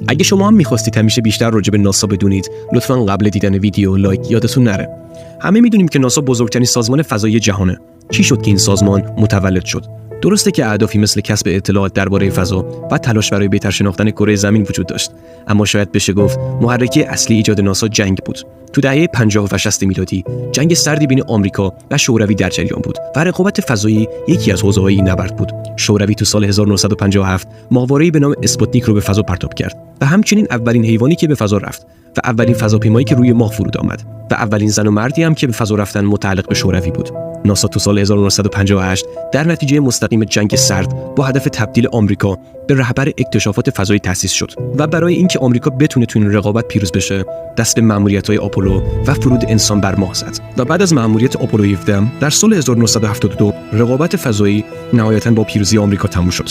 اگه شما هم می‌خواستید همیشه بیشتر راجع به ناسا بدونید، لطفاً قبل دیدن ویدیو لایک یادتون نره. همه میدونیم که ناسا بزرگترین سازمان فضایی جهانه. چی شد که این سازمان متولد شد؟ درسته که اهدافی مثل کسب اطلاعات درباره فضا و تلاش برای بهتر شناختن کره زمین وجود داشت، اما شاید بشه گفت محرک اصلی ایجاد ناسا جنگ بود. تو دهه 50 و 60 میلادی جنگ سردی بین آمریکا و شوروی در جریان بود و رقابت فضایی یکی از حوزه‌های این نبرد بود. شوروی تو سال 1957 ماهواره‌ای به نام اسپوتنیک رو به فضا پرتاب کرد و همچنین اولین حیوانی که به فضا رفت و اولین فضاپیمایی که روی ماه فرود آمد و اولین زن و مردی هم که به فضا رفتن متعلق به شوروی بود. ناسا تو سال 1958 در نتیجه مستقیم جنگ سرد با هدف تبدیل آمریکا به رهبر اکتشافات فضایی تأسیس شد و برای اینکه آمریکا بتونه تو این رقابت پیروز بشه، دست به مأموریت‌های آپولو و فرود انسان بر ماه زد. و بعد از مأموریت آپولو 17 در سال 1972 رقابت فضایی نهایتاً با پیروزی آمریکا تموم شد.